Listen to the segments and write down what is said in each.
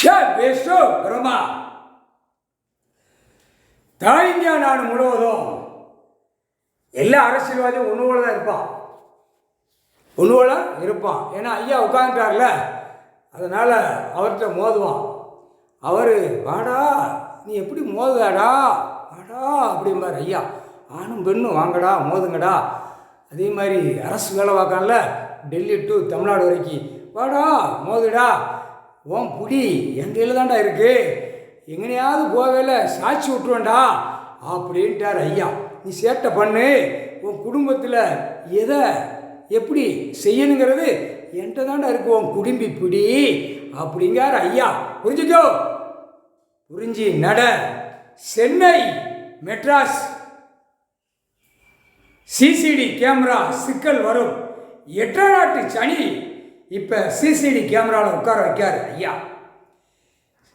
பிரமா இந்தியா நாடு முழுவதும் எல்லா அரசியல்வாதியும் ஒன்று போல தான் இருப்பான், ஒன்று போல இருப்பான். ஏன்னா ஐயா உட்காந்துட்டார்ல, அதனால் அவர்கிட்ட மோதுவான். அவர் வாடா நீ எப்படி மோதுதாடா வாடா அப்படிம்பார் ஐயா. ஆணும் பெண்ணும் வாங்கடா மோதுங்கடா. அதே மாதிரி அரசு வேலை பார்க்கல, டெல்லி டு தமிழ்நாடு வரைக்கும் வாடா மோதுடா, உன் புடி என் கையில் தான்டா இருக்குது, எங்கனையாவது போவேல சாட்சி விட்டுருவேண்டா அப்படின்ட்டார் ஐயா. நீ சேட்டை பண்ணு, உன் குடும்பத்தில் எதை எப்படி செய்யணுங்கிறது என்கிட்ட தாண்டா இருக்கு, உன் குடும்பி பிடி அப்படிங்கார் ஐயா. புரிஞ்சுக்கோ, புரிஞ்சு நட. சென்னை மெட்ராஸ் சிசிடி கேமரா சிக்கல் வரும். 8 நாட்டு சனி இப்போ சிசிடி கேமராவில் உட்கார வைக்காரு ஐயா.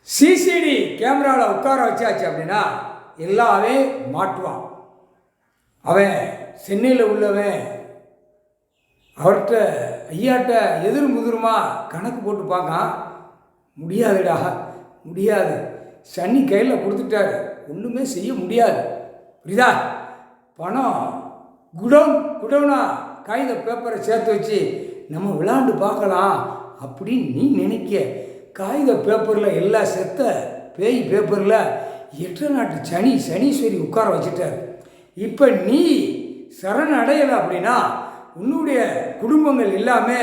சிசிடி கேமராவில் உட்கார வச்சாச்சு அப்படின்னா எல்லாமே மாட்டுவான். அவன் சென்னையில் உள்ளவன் அவர்கிட்ட ஐயாட்ட எதிர் முதிருமா கணக்கு போட்டு பார்க்கான். முடியாதுடா முடியாது, சனி கையில் கொடுத்துட்டாரு, ஒன்றுமே செய்ய முடியாது. புரியுதா? பணம் குடவுனா காகித பேப்பரை சேர்த்து வச்சு நம்ம விளாண்டு பார்க்கலாம் அப்படின்னு நீ நினைக்க, காகித பேப்பரில் எல்லா செத்த பேய் பேப்பரில் 8 நாட்டு சனீஸ்வரி உட்கார வச்சுட்டார். இப்போ நீ சரண் அடையலை அப்படின்னா உன்னுடைய குடும்பங்கள் எல்லாமே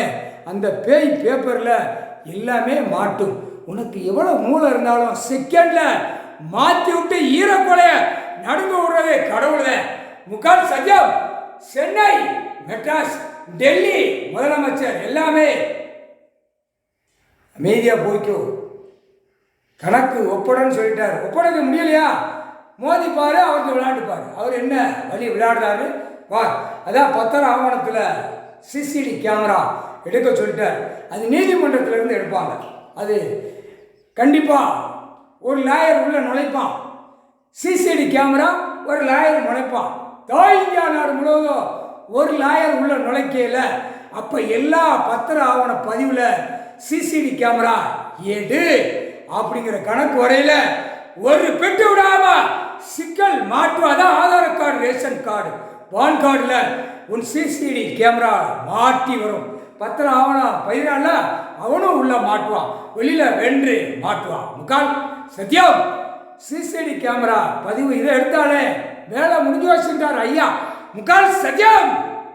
அந்த பேய் பேப்பரில் எல்லாமே மாட்டும். உனக்கு எவ்வளோ மூளை இருந்தாலும் செகண்டில் மாற்றி விட்டு ஈரக்கொலைய நடுங்க விடுறது கடவுள். முகால் சஜம் சென்னை மெட்ராஸ் டெல்லி முதலமைச்சர் எல்லாமே அமைதியாக போய்க்கும். கணக்கு ஒப்படன்னு சொல்லிட்டார். ஒப்படைக்க முடியலையா மோதிப்பார், அவருக்கு விளையாண்டுப்பார். அவர் என்ன வழி விளையாடுறாரு பார். அதான் பத்திர ஆவணத்தில் சிசிடி கேமரா எடுக்க சொல்லிட்டார். அது நீதிமன்றத்திலேருந்து எடுப்பாங்க. அது கண்டிப்பாக ஒரு லாயர் உள்ள நுழைப்பான். சிசிடி கேமரா ஒரு லாயர் நுழைப்பான். இந்தியா நாடு முழுவதும் ஒரு லாயர் உள்ள நுழைக்கையில் அப்போ எல்லா பத்திர ஆவண பதிவில் சிசிடி கேமரா எடு அப்படிங்கிற கணக்கு வரையில் ஒரு பெட்டு விடாம சிக்கல் மாற்றுவாதான். ஆதார் கார்டு, ரேஷன் கார்டு, பான் கார்டில் உன் சிசிடி கேமரா மாட்டி வரும். பத்திர ஆவணம் பதினால அவனும் உள்ள மாட்டுவான், வெளியில் வென்று மாட்டுவான். முக்கால் சத்தியம் சிசிடி கேமரா பதிவு இதை எடுத்தாலே வேலை முடிஞ்சு வச்சுட்டார் ஐயா. முக்கால் சத்தியம்.